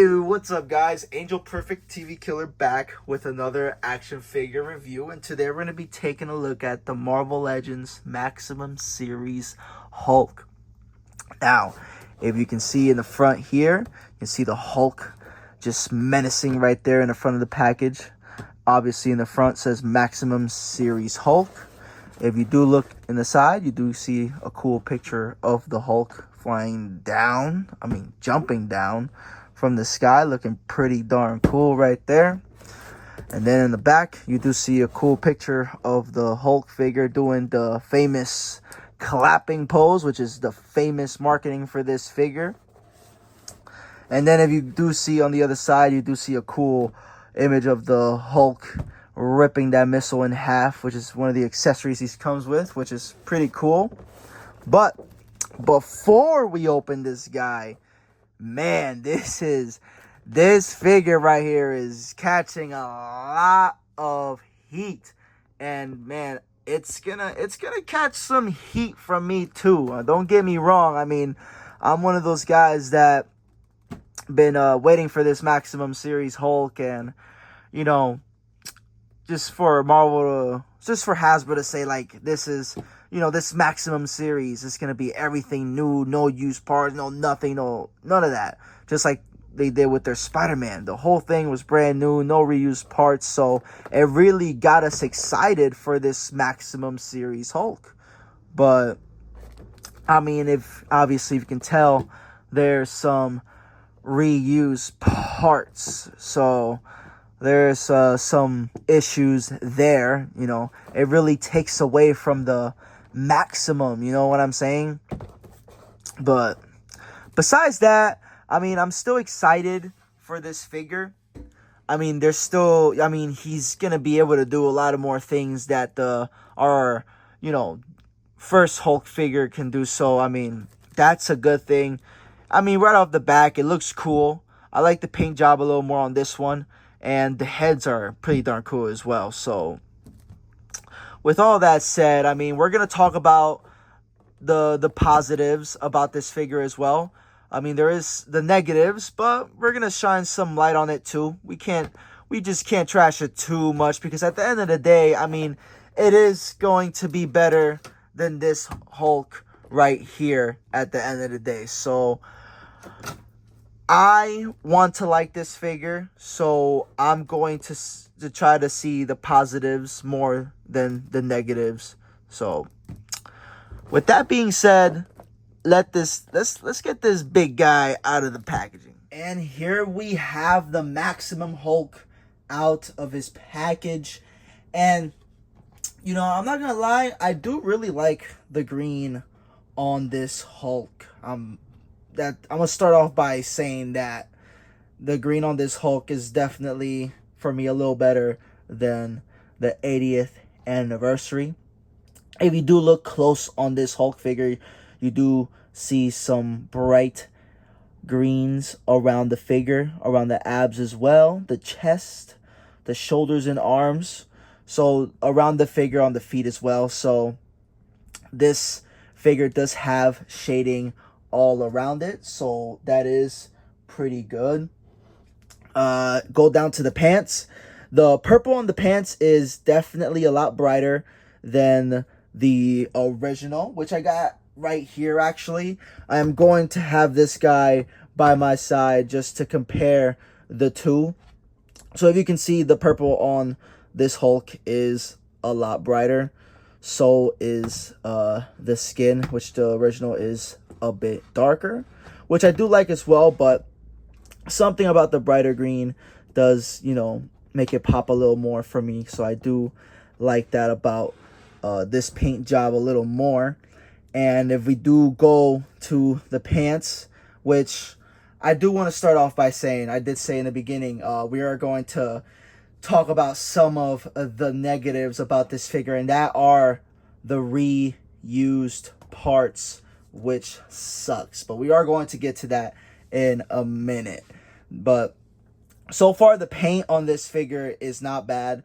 Hey, what's up guys? Angel Perfect TV Killer back with another action figure review, and today we're going to be taking a look at the Marvel Legends Maximum Series Hulk. Now, if you can see in the front here, you can see the Hulk just menacing right there in the front of the package. Obviously in the front says Maximum Series Hulk. If you do look in the side, you do see a cool picture of the Hulk flying down, jumping down from the sky, looking pretty darn cool right there. And then in the back, you do see a cool picture of the Hulk figure doing the famous clapping pose, which is the famous marketing for this figure. And then if you do see on the other side, you do see a cool image of the Hulk ripping that missile in half, which is one of the accessories he comes with, which is pretty cool. But before we open this guy, man, this figure right here is catching a lot of heat, and man, it's gonna catch some heat from me too. Don't get me wrong. I'm one of those guys that been waiting for this Maximum Series Hulk, and just for Hasbro to say, like, this is, this Maximum Series is going to be everything new, no used parts, no nothing, no none of that. Just like they did with their Spider-Man. The whole thing was brand new, no reused parts. So it really got us excited for this Maximum Series Hulk. But, if you can tell, there's some reused parts. So there's some issues there. It really takes away from the Maximum, you know what I'm saying? But besides that, I'm still excited for this figure. He's gonna be able to do a lot of more things that our first Hulk figure can do. So that's a good thing. Right off the back, it looks cool. I like the paint job a little more on this one, and the heads are pretty darn cool as well. So with all that said, we're going to talk about the positives about this figure as well. There is the negatives, but we're going to shine some light on it too. We just can't trash it too much, because at the end of the day, it is going to be better than this Hulk right here at the end of the day. So I want to like this figure, so I'm going to try to see the positives more than the negatives. So with that being said, let's get this big guy out of the packaging. And here we have the Maximum Hulk out of his package. And I'm not gonna lie, I do really like the green on this Hulk. I'm gonna start off by saying that the green on this Hulk is definitely, for me, a little better than the 80th anniversary. If you do look close on this Hulk figure, you do see some bright greens around the figure, around the abs as well, the chest, the shoulders and arms, so around the figure on the feet as well. So this figure does have shading all around it, so that is pretty good. Go down to the pants. The purple on the pants is definitely a lot brighter than the original, which I got right here. Actually, I'm going to have this guy by my side just to compare the two. So if you can see, the purple on this Hulk is a lot brighter. So is the skin, which the original is a bit darker, which I do like as well. But something about the brighter green does, make it pop a little more for me. So I do like that about this paint job a little more. And if we do go to the pants, which I do want to start off by saying, I did say in the beginning, we are going to talk about some of the negatives about this figure, and that are the reused parts, which sucks. But we are going to get to that in a minute. But so far, the paint on this figure is not bad.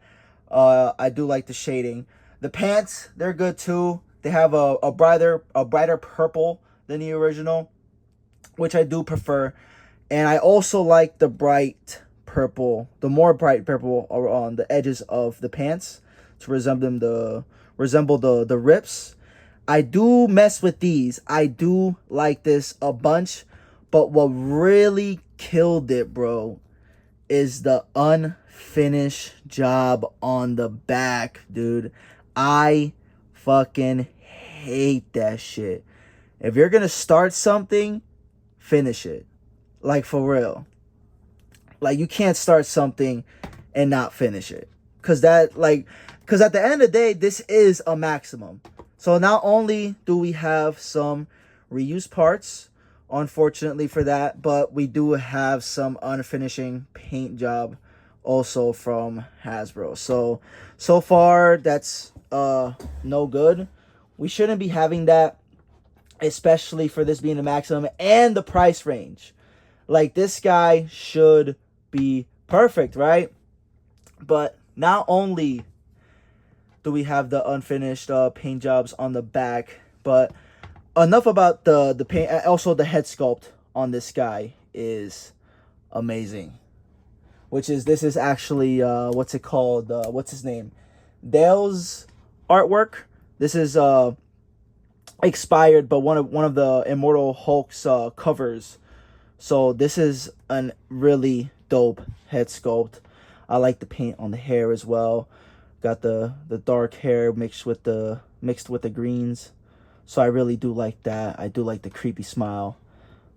I do like the shading. The pants, they're good too. They have a brighter purple than the original, which I do prefer. And I also like the bright purple, the more bright purple on the edges of the pants to resemble the rips. I do mess with these. I do like this a bunch, but what really killed it, bro, is the unfinished job on the back, dude. I fucking hate that shit. If you're gonna start something, finish it. Like, for real. Like, you can't start something and not finish it. Cause at the end of the day, this is a maximum. So not only do we have some reused parts, unfortunately for that, but we do have some unfinishing paint job also from Hasbro. So far that's no good. We shouldn't be having that, especially for this being the maximum and the price range. Like, this guy should be perfect, right? But not only do we have the unfinished paint jobs on the back, but enough about the paint. Also, the head sculpt on this guy is amazing. This is actually what's it called? What's his name? Dale's artwork. This is expired, but one of the Immortal Hulk's covers. So this is a really dope head sculpt. I like the paint on the hair as well. Got the dark hair mixed with the greens. So I really do like that. I do like the creepy smile.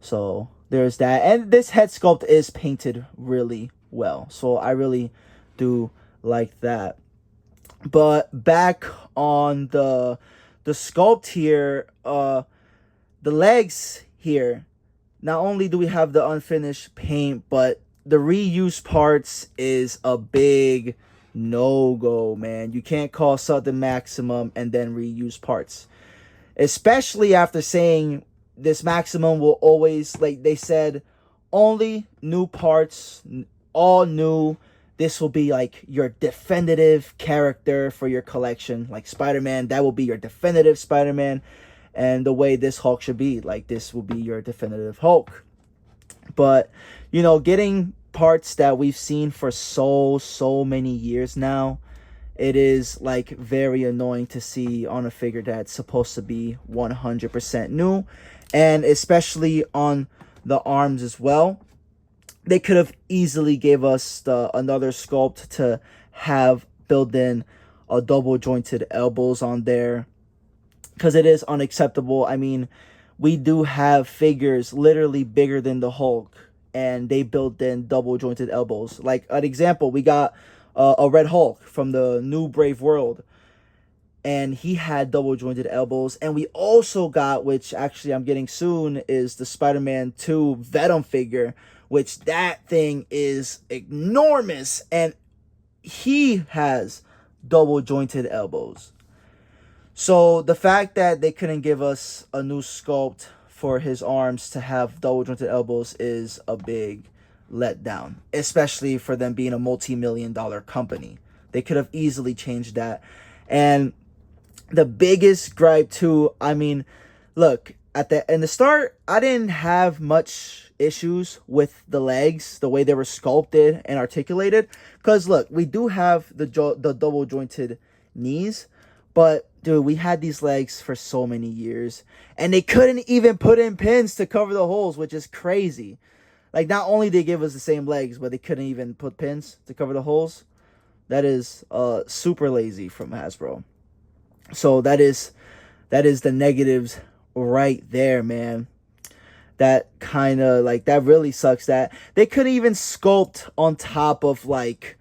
So there's that. And this head sculpt is painted really well. So I really do like that. But back on the sculpt here, the legs here, not only do we have the unfinished paint, but the reuse parts is a big no-go, man. You can't call something maximum and then reuse parts. Especially after saying this maximum will always, like they said, only new parts, all new. This will be like your definitive character for your collection. Like Spider-Man, that will be your definitive Spider-Man. And the way this Hulk should be, like, this will be your definitive Hulk. But, you know, getting parts that we've seen for so many years now, it is like very annoying to see on a figure that's supposed to be 100% new. And especially on the arms as well. They could have easily gave us another sculpt to have built in a double jointed elbows on there, because it is unacceptable. I mean, we do have figures literally bigger than the Hulk, and they built in double jointed elbows. Like an example, we got a Red Hulk from the new Brave World, and he had double jointed elbows. And we also got, which actually I'm getting soon, is the Spider-Man 2 Venom figure, which that thing is enormous, and he has double jointed elbows. So the fact that they couldn't give us a new sculpt for his arms to have double jointed elbows is a big letdown, especially for them being a multi-million-dollar company. They could have easily changed that. And the biggest gripe too, I mean, look, in the start, I didn't have much issues with the legs, the way they were sculpted and articulated, because look, we do have the double jointed knees, but dude, we had these legs for so many years, and they couldn't even put in pins to cover the holes, which is crazy. Like, not only did they give us the same legs, but they couldn't even put pins to cover the holes. That is super lazy from Hasbro. So that is the negatives right there, man. That kind of, like, that really sucks that they couldn't even sculpt on top of, like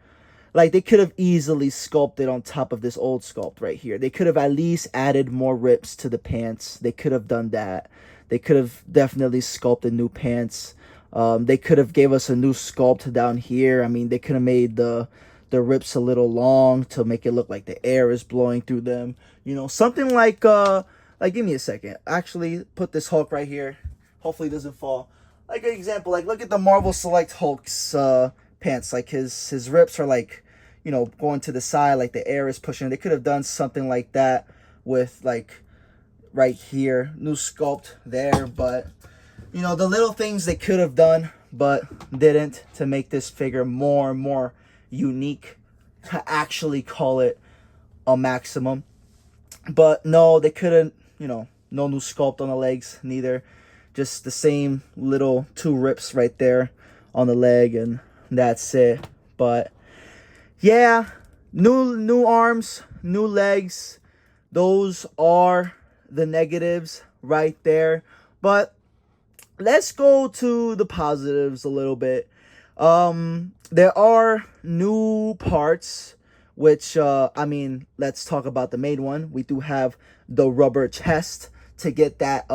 they could have easily sculpted on top of this old sculpt right here. They could have at least added more rips to the pants. They could have done that. They could have definitely sculpted new pants. They could have gave us a new sculpt down here. I mean, they could have made the rips a little long to make it look like the air is blowing through them. You know, something like give me a second. Actually, put this Hulk right here. Hopefully it doesn't fall. Like an example, like look at the Marvel Select Hulk's pants. Like his rips are like, you know, going to the side, like the air is pushing. They could have done something like that with, like, right here, new sculpt there. But, you know, the little things they could have done, but didn't, to make this figure more and more unique, to actually call it a Maximum. But no, they couldn't, no new sculpt on the legs, neither. Just the same little 2 rips right there on the leg, and that's it. But yeah, new arms, new legs. Those are the negatives right there. But let's go to the positives a little bit. There are new parts, which let's talk about the main one. We do have the rubber chest to get that.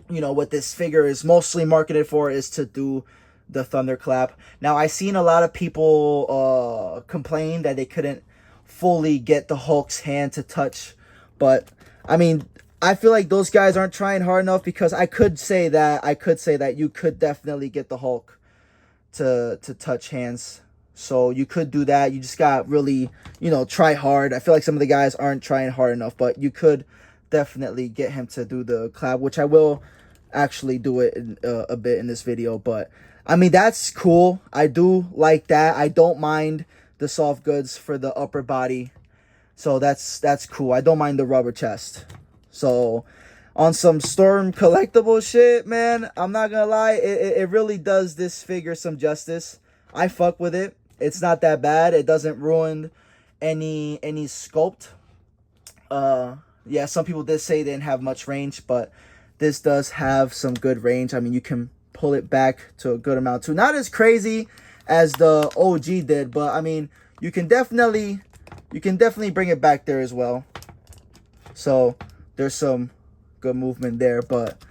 What this figure is mostly marketed for is to do the thunderclap. Now, I seen a lot of people complain that they couldn't fully get the Hulk's hand to touch, but I feel like those guys aren't trying hard enough, because I could say that you could definitely get the Hulk to touch hands. So you could do that. You just got really, try hard. I feel like some of the guys aren't trying hard enough, but you could definitely get him to do the clap, which I will actually do it in, a bit in this video. But that's cool. I do like that. I don't mind the soft goods for the upper body, so that's cool. I don't mind the rubber chest. So on some Storm collectible shit, man, I'm not gonna lie, it really does this figure some justice. I fuck with it. It's not that bad. It doesn't ruin any sculpt. Yeah, some people did say they didn't have much range, but this does have some good range. You can pull it back to a good amount too. Not as crazy as the OG did, but you can definitely bring it back there as well. So there's some good movement there, but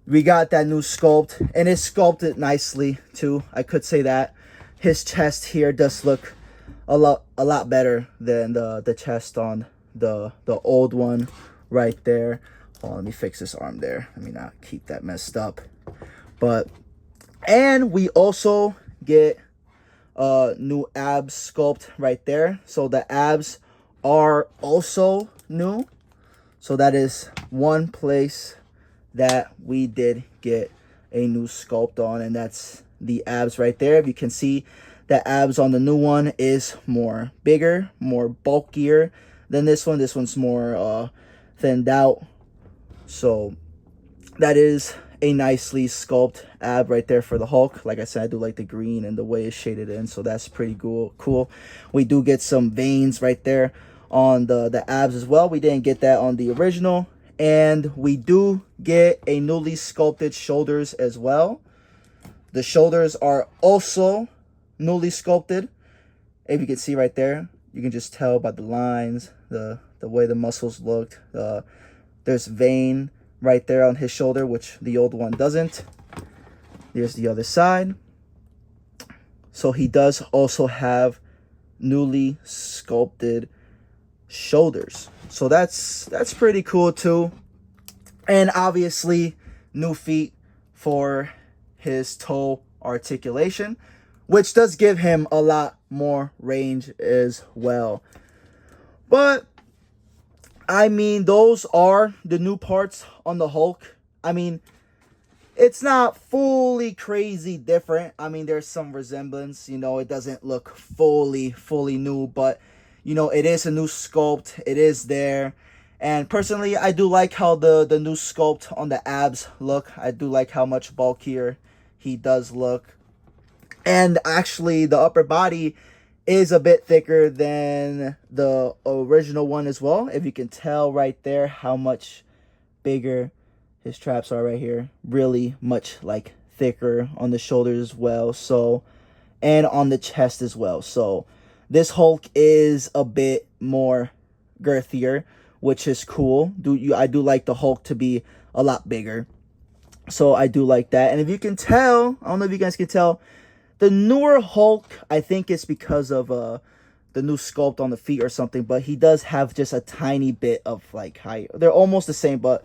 we got that new sculpt, and it's sculpted nicely too. I could say that his chest here does look a lot better than the chest on the old one right there. Oh, let me fix this arm there. Let me not keep that messed up. And we also get a new abs sculpt right there. So the abs are also new. So that is one place that we did get a new sculpt on, and that's the abs right there. If you can see, the abs on the new one is more bigger, more bulkier than this one. This one's more thinned out. So that is a nicely sculpted ab right there for the Hulk. Like I said, I do like the green and the way it's shaded in, so that's pretty cool. We do get some veins right there on the abs as well. We didn't get that on the original. And we do get a newly sculpted shoulders as well. The shoulders are also newly sculpted. If you can see right there, you can just tell by the lines, the way the muscles looked. There's vein right there on his shoulder, which the old one doesn't. There's the other side. So he does also have newly sculpted shoulders. So that's pretty cool too. And obviously new feet for his toe articulation, which does give him a lot more range as well. But those are the new parts on the Hulk. It's not fully crazy different. There's some resemblance. It doesn't look fully new, but it is a new sculpt. It is there. And personally, I do like how the new sculpt on the abs look. I do like how much bulkier he does look. And actually, the upper body is a bit thicker than the original one as well. If you can tell right there how much bigger his traps are right here. Really much thicker on the shoulders as well. So, and on the chest as well. So this Hulk is a bit more girthier, which is cool. I do like the Hulk to be a lot bigger. So I do like that. And if you can tell, I don't know if you guys can tell, the newer Hulk, I think it's because of the new sculpt on the feet or something, but he does have just a tiny bit of height. They're almost the same, but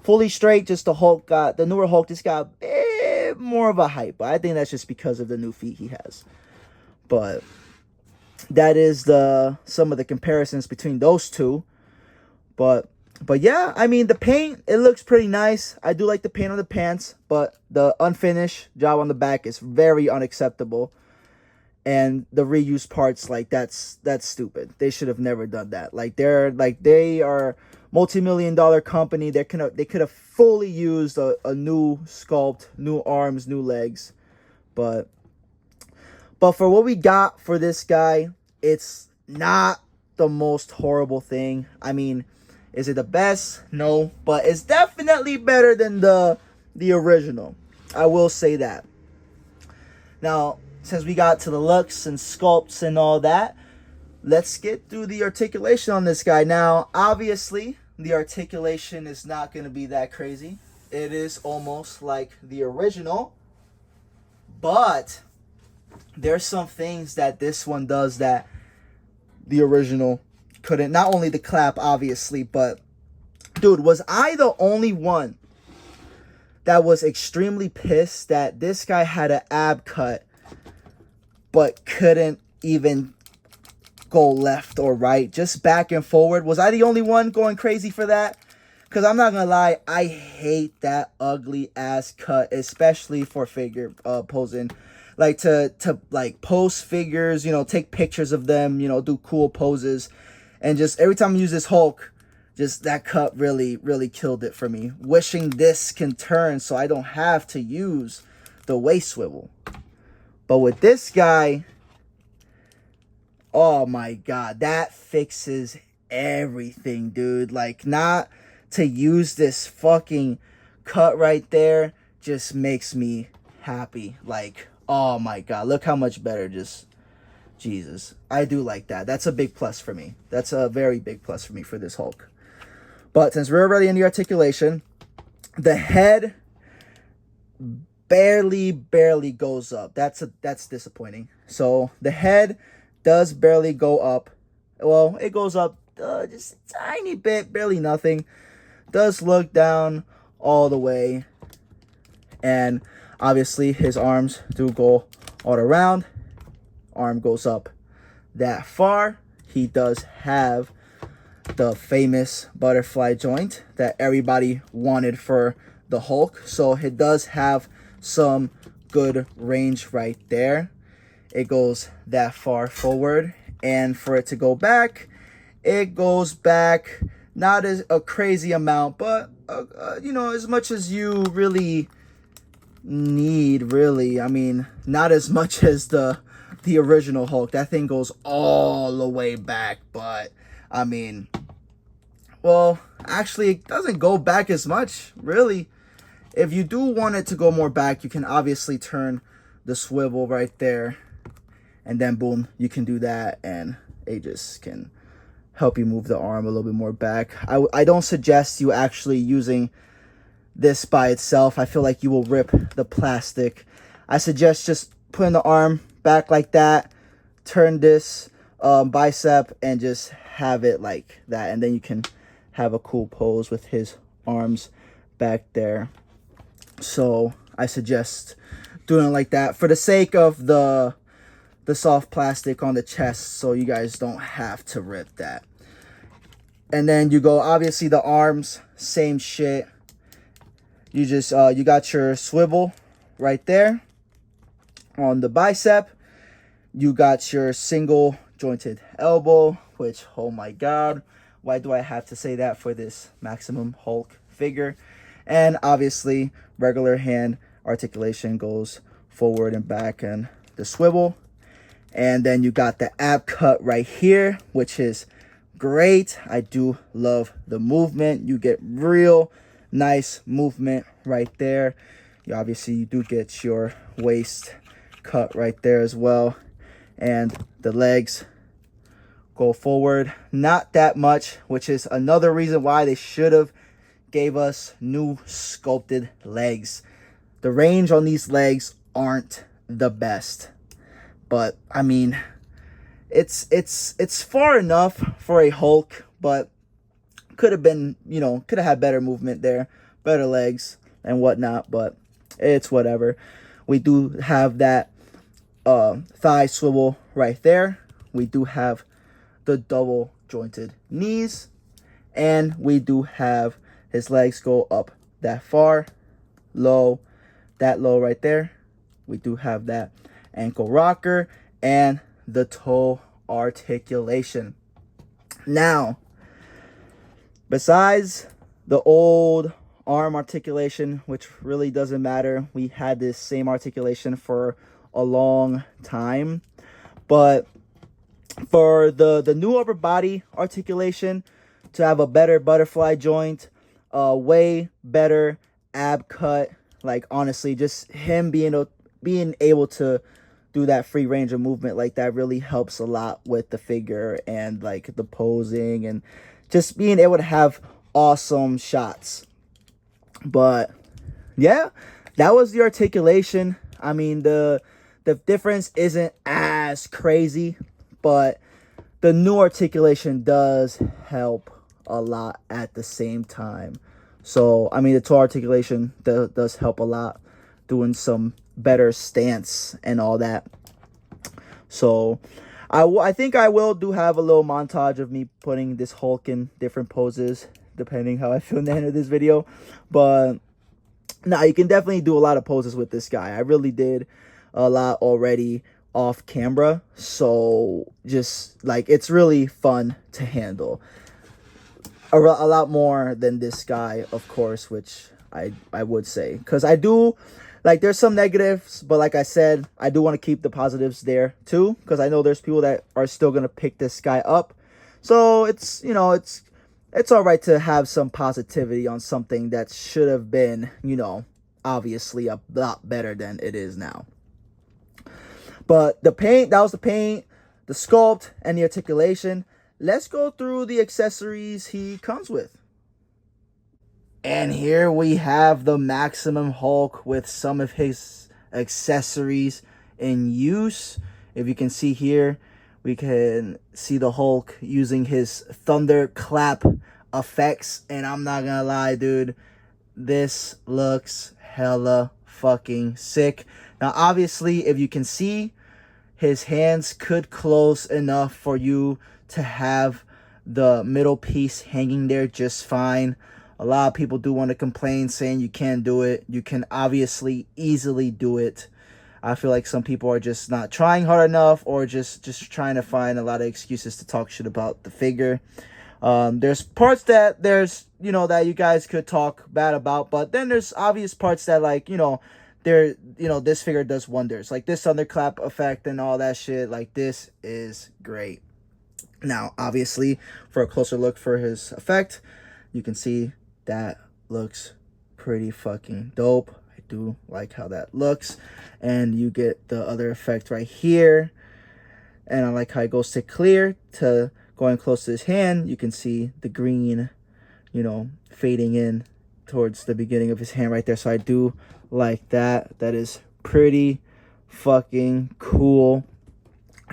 fully straight, just the newer Hulk just got a bit more of a height. But I think that's just because of the new feet he has. But that is some of the comparisons between those two. But But yeah, I mean, the paint, it looks pretty nice. I do like the paint on the pants, but the unfinished job on the back is very unacceptable. And the reuse parts, like, that's stupid. They should have never done that. Like, they are multi-million-dollar company. They could have fully used a new sculpt, new arms, new legs. But for what we got for this guy, it's not the most horrible thing. I mean, is it the best? No, but it's definitely better than the original. I will say that. Now, since we got to the looks and sculpts and all that, let's get through the articulation on this guy. Now, obviously, the articulation is not going to be that crazy. It is almost like the original, but there's some things that this one does that the original couldn't. Not only the clap, obviously, but dude, was I the only one that was extremely pissed that this guy had an ab cut but couldn't even go left or right, just back and forward? Was I the only one going crazy for that? Because I'm not gonna lie, I hate that ugly ass cut, especially for figure posing. Like, to like post figures, you know, take pictures of them, you know, do cool poses, and just every time I use this Hulk, just that cut really killed it for me. Wishing this can turn so I don't have to use the waist swivel. But with this guy, oh my god, that fixes everything, dude. Like, not to use this fucking cut right there just makes me happy. Like, oh my god, look how much better. Just Jesus, I do like that. That's a big plus for me. That's a very big plus for me for this Hulk. But since we're already in the articulation, the head barely goes up. That's disappointing. So the head does barely go up. Well, it goes up just a tiny bit, barely nothing. Does look down all the way. And obviously his arms do go all around. Arm goes up that far. He does have the famous butterfly joint that everybody wanted for the Hulk. So it does have some good range right there. It goes that far forward, and for it to go back, it goes back not as a crazy amount, but you know, as much as you really need. Really, I mean, not as much as the original Hulk. That thing goes all the way back, but I mean, well, actually, it doesn't go back as much, really. If you do want it to go more back, you can obviously turn the swivel right there, and then boom, you can do that, and it just can help you move the arm a little bit more back. I don't suggest you actually using this by itself. I feel like you will rip the plastic. I suggest just putting the arm back like that, turn this bicep, and just have it like that, and then you can have a cool pose with his arms back there. So I suggest doing it like that for the sake of the soft plastic on the chest, so you guys don't have to rip that. And then you go, obviously the arms, same shit. You just you got your swivel right there on the bicep. You got your single jointed elbow, which, oh my god, why do I have to say that for this Maximum Hulk figure? And obviously regular hand articulation goes forward and back, and the swivel. And then you got the ab cut right here, which is great. I do love the movement. You get real nice movement right there. You do get your waist cut right there as well. And the legs go forward, not that much, which is another reason why they should have gave us new sculpted legs. The range on these legs aren't the best, but I mean, it's far enough for a Hulk, but could have been, you know, could have had better movement there, better legs and whatnot, but it's whatever. We do have that thigh swivel right there. We do have the double jointed knees, And we do have his legs go up that far, low, that low right there. We do have that ankle rocker and the toe articulation. Now, besides the old arm articulation, which really doesn't matter, we had this same articulation for a long time. But for the new upper body articulation, to have a better butterfly joint, way better ab cut, like honestly, just him being able to do that free range of movement like that really helps a lot with the figure and like the posing and just being able to have awesome shots. But yeah, that was the articulation. I mean, the difference isn't as crazy, but the new articulation does help a lot at the same time. So I mean, the toe articulation does help a lot, doing some better stance and all that. So I think I will have a little montage of me putting this Hulk in different poses depending how I feel in the end of this video. But now you can definitely do a lot of poses with this guy. I really did a lot already off camera, so just like it's really fun to handle. A lot more than this guy, of course, which I would say, because I do like there's some negatives, but like I said, I do want to keep the positives there too, because I know there's people that are still gonna pick this guy up. So it's, you know, it's all right to have some positivity on something that should have been, you know, obviously a lot better than it is now. But the paint, that was the paint, the sculpt, and the articulation. Let's go through the accessories he comes with. And here we have the Maximum Hulk with some of his accessories in use. If you can see here, we can see the Hulk using his thunderclap effects. And I'm not gonna lie, dude, this looks hella fucking sick. Now, obviously, if you can see, his hands could close enough for you to have the middle piece hanging there just fine. A lot of people do want to complain saying you can't do it. You can obviously easily do it. I feel like some people are just not trying hard enough, or just trying to find a lot of excuses to talk shit about the figure. There's parts that you know, that you guys could talk bad about, but then there's obvious parts that, like, you know, this figure does wonders, like this thunderclap effect and all that shit. Like, this is great. Now, obviously, for a closer look for his effect, you can see that looks pretty fucking dope. I do like how that looks. And you get the other effect right here. And I like how it goes to clear to going close to his hand. You can see the green, you know, fading in towards the beginning of his hand right there. So I do like that. That is pretty fucking cool.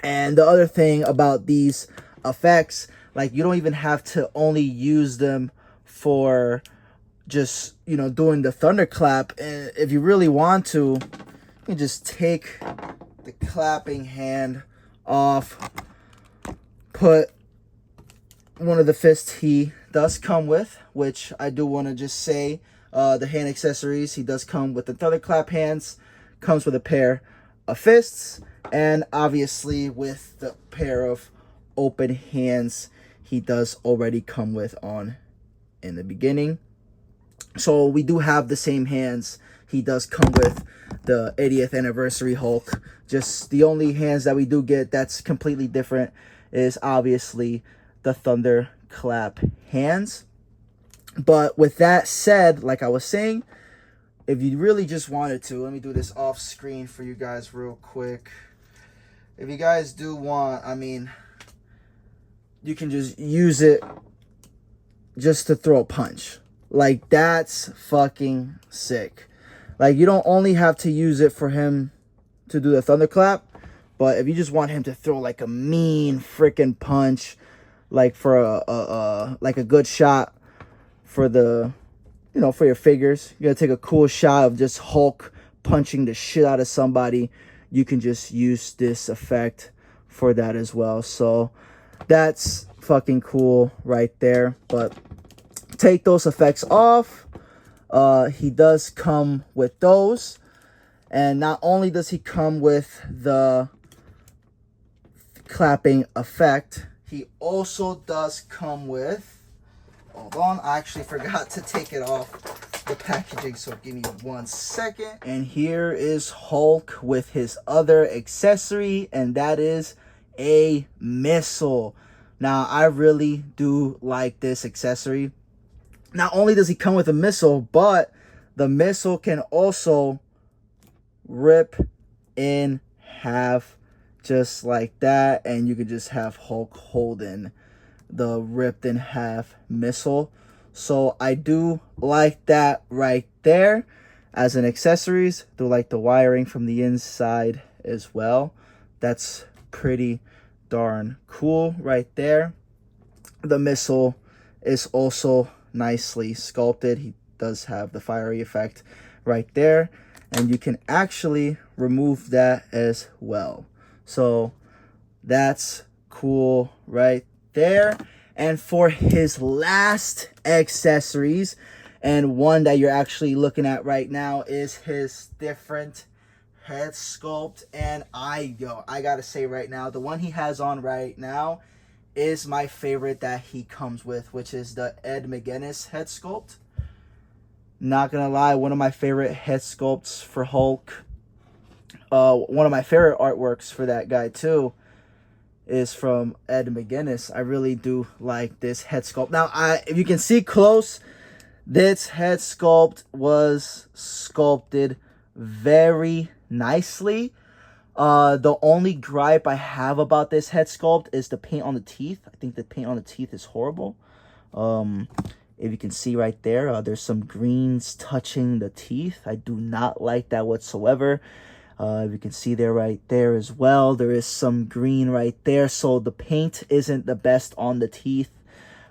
And the other thing about these effects, like, you don't even have to only use them for just, you know, doing the thunderclap. And if you really want to, you can just take the clapping hand off, put one of the fists he does come with, which I do want to just say, the hand accessories, he does come with the thunderclap hands, comes with a pair of fists, and obviously with the pair of open hands he does already come with on in the beginning. So we do have the same hands he does come with the 80th anniversary Hulk. Just the only hands that we do get that's completely different is obviously the thunderclap hands. But with that said, like I was saying, if you really just wanted to, let me do this off screen for you guys real quick. If you guys do want, I mean, you can just use it just to throw a punch. Like, that's fucking sick. Like, you don't only have to use it for him to do the thunderclap, but if you just want him to throw like a mean freaking punch, like for a good shot for the, you know, for your figures, you're gonna take a cool shot of just Hulk punching the shit out of somebody, you can just use this effect for that as well. So that's fucking cool right there. But take those effects off, he does come with those. And not only does he come with the clapping effect, he also does come with, hold on, I actually forgot to take it off the packaging, so give me 1 second. And here is Hulk with his other accessory, and that is a missile. Now, I really do like this accessory. Not only does he come with a missile, but the missile can also rip in half just like that, and you could just have Hulk holding the ripped in half missile. So I do like that right there as an accessories. Do like the wiring from the inside as well. That's pretty darn cool right there. The missile is also nicely sculpted. He does have the fiery effect right there, and you can actually remove that as well. So that's cool right there. And for his last accessories, and one that you're actually looking at right now, is his different head sculpt. And I gotta say right now, the one he has on right now is my favorite that he comes with, which is the Ed McGuinness head sculpt. Not gonna lie, one of my favorite head sculpts for Hulk. One of my favorite artworks for that guy too is from Ed McGuinness. I really do like this head sculpt. Now, if you can see close, this head sculpt was sculpted very nicely. The only gripe I have about this head sculpt is the paint on the teeth. I think the paint on the teeth is horrible. If you can see right there, there's some greens touching the teeth. I do not like that whatsoever. If you can see there right there as well, there is some green right there. So the paint isn't the best on the teeth.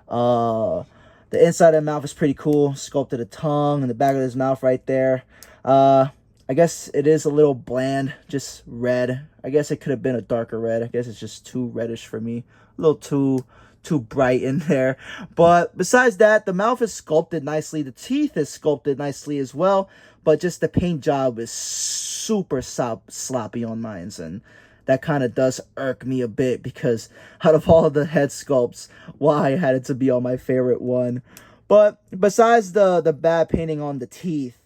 The inside of the mouth is pretty cool. Sculpted a tongue and the back of his mouth right there. I guess it is a little bland, just red. I guess it could have been a darker red. I guess it's just too reddish for me. A little too bright in there. But besides that, the mouth is sculpted nicely. The teeth is sculpted nicely as well. But just the paint job is super sloppy on mine. And that kind of does irk me a bit, because out of all the head sculpts, why had it to be on my favorite one. But besides the bad painting on the teeth,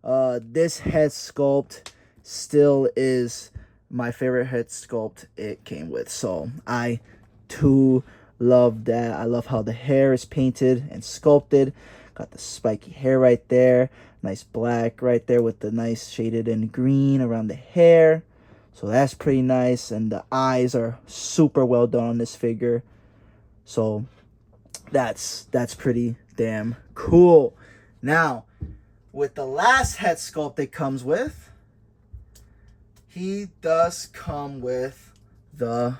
this head sculpt still is my favorite head sculpt it came with. So I too love that. I love how the hair is painted and sculpted. Got the spiky hair right there. Nice black right there with the nice shaded in green around the hair. So that's pretty nice. And the eyes are super well done on this figure. So that's pretty damn cool. Now, with the last head sculpt it comes with, he does come with the,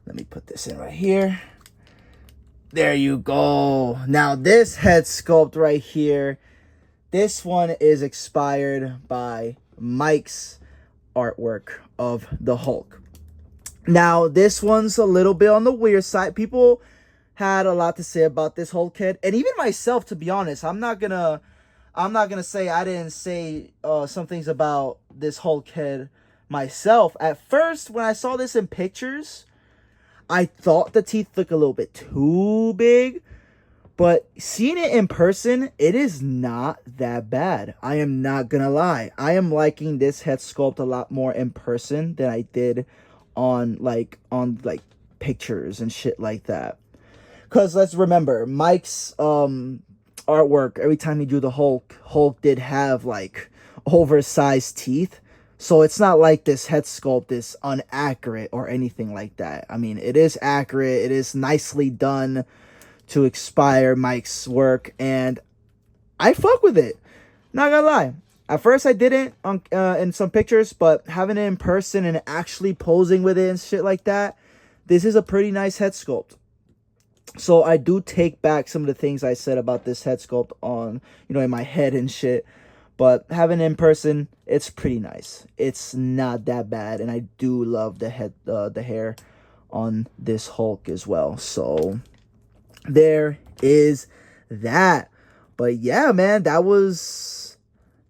let me put this in right here. There you go. Now this head sculpt right here, this one is inspired by Mike's artwork of the Hulk. Now this one's a little bit on the weird side. People had a lot to say about this Hulk head, and even myself, to be honest, I'm not gonna say I didn't say some things about this Hulk head myself. At first, when I saw this in pictures, I thought the teeth looked a little bit too big, but seeing it in person, it is not that bad. I am not gonna lie. I am liking this head sculpt a lot more in person than I did on pictures and shit like that. Cause let's remember, Mike's artwork, every time he drew the Hulk did have like oversized teeth. So it's not like this head sculpt is inaccurate or anything like that. I mean, it is accurate. It is nicely done to inspire Mike's work, and I fuck with it. Not gonna lie. At first I didn't in some pictures, but having it in person and actually posing with it and shit like that, this is a pretty nice head sculpt. So I do take back some of the things I said about this head sculpt on, in my head and shit. But having it in person, it's pretty nice. It's not that bad, and I do love the hair on this Hulk as well. So there is that. But yeah, man, that was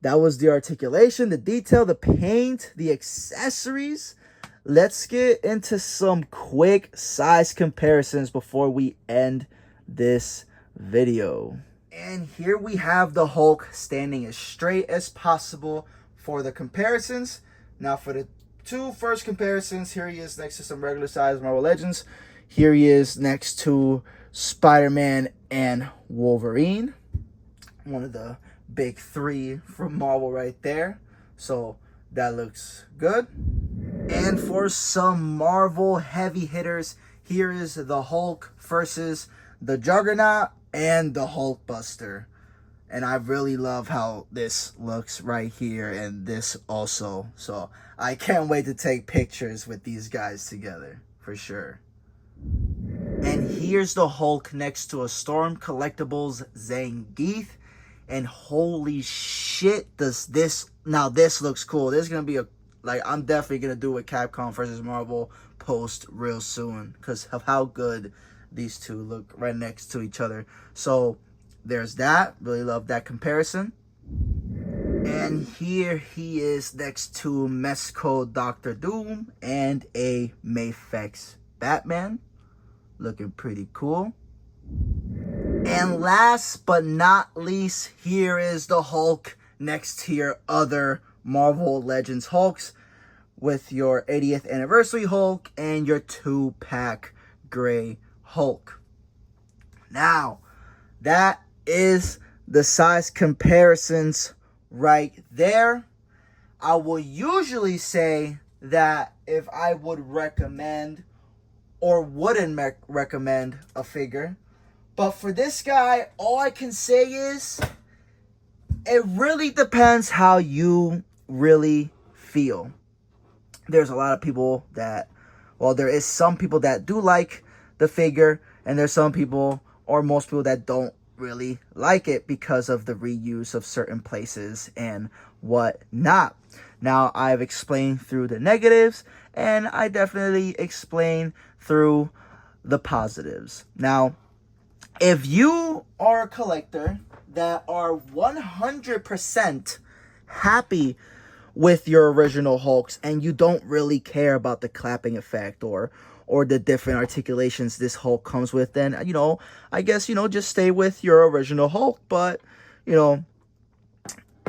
the articulation, the detail, the paint, the accessories. Let's get into some quick size comparisons before we end this video. And here we have the Hulk standing as straight as possible for the comparisons. Now for the two first comparisons, here he is next to some regular size Marvel Legends. Here he is next to Spider-Man and Wolverine. One of the big three from Marvel right there. So that looks good. And for some Marvel heavy hitters, here is the Hulk versus the Juggernaut and the Hulkbuster. And I really love how this looks right here and this also. So I can't wait to take pictures with these guys together for sure. And here's the Hulk next to a Storm Collectibles Zangief. And holy shit, this looks cool. This is going to be I'm definitely going to do a Capcom versus Marvel post real soon because of how good these two look right next to each other. So there's that. Really love that comparison. And here he is next to Mezco Doctor Doom and a Mafex Batman. Looking pretty cool. And last but not least, here is the Hulk next to your other Marvel Legends Hulks with your 80th anniversary Hulk and your 2-pack gray Hulk. Now, that is the size comparisons right there. I will usually say that if I would recommend or wouldn't recommend a figure, but for this guy, all I can say is it really depends how you really feel. There's a lot of people that, there is some people that do like the figure, and there's some people, or most people, that don't really like it because of the reuse of certain places and whatnot. Now, I've explained through the negatives, and I definitely explain through the positives. Now, if you are a collector that are 100% happy with your original Hulks and you don't really care about the clapping effect or the different articulations this Hulk comes with, then, I guess, just stay with your original Hulk. But,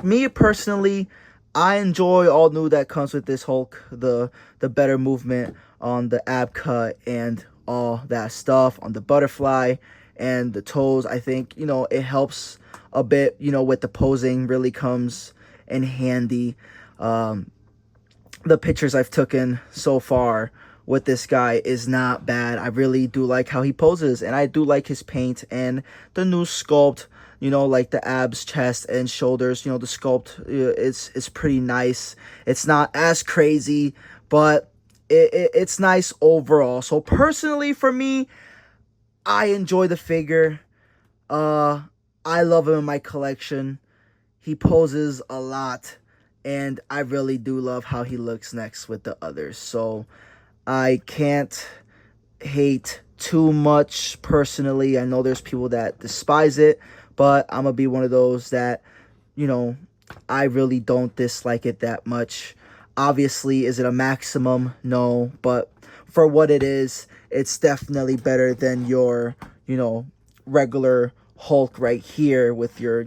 me personally, I enjoy all new that comes with this Hulk, the better movement on the ab cut and all that stuff on the butterfly and the toes. I think, it helps a bit, with the posing, really comes in handy. The pictures I've taken so far with this guy is not bad. I really do like how he poses, and I do like his paint and the new sculpt, like the abs, chest, and shoulders. The sculpt is pretty nice. It's not as crazy, but it's nice overall. So personally, for me, I enjoy the figure. I love him in my collection. He poses a lot, and I really do love how he looks next with the others. So I can't hate too much personally. I know there's people that despise it, but I'm going to be one of those that, I really don't dislike it that much. Obviously, is it a maximum? No, but for what it is, it's definitely better than your, regular Hulk right here with your,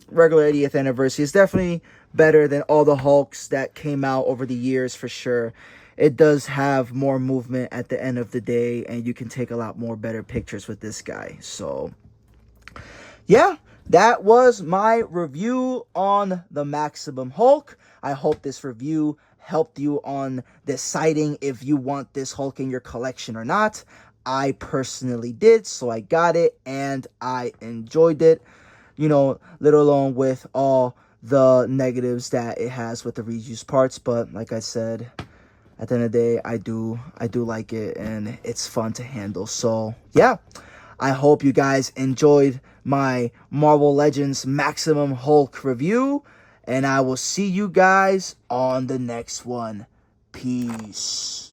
regular 80th anniversary. It's definitely better than all the Hulks that came out over the years for sure. It does have more movement at the end of the day, and you can take a lot more better pictures with this guy. So, yeah, that was my review on the Maximum Hulk. I hope this review helped you on deciding if you want this Hulk in your collection or not. I personally did, so I got it, and I enjoyed it, let alone with all the negatives that it has with the reused parts. But like I said, at the end of the day, I do like it, and it's fun to handle. So yeah, I hope you guys enjoyed my Marvel Legends Maximum Hulk review, and I will see you guys on the next one. Peace.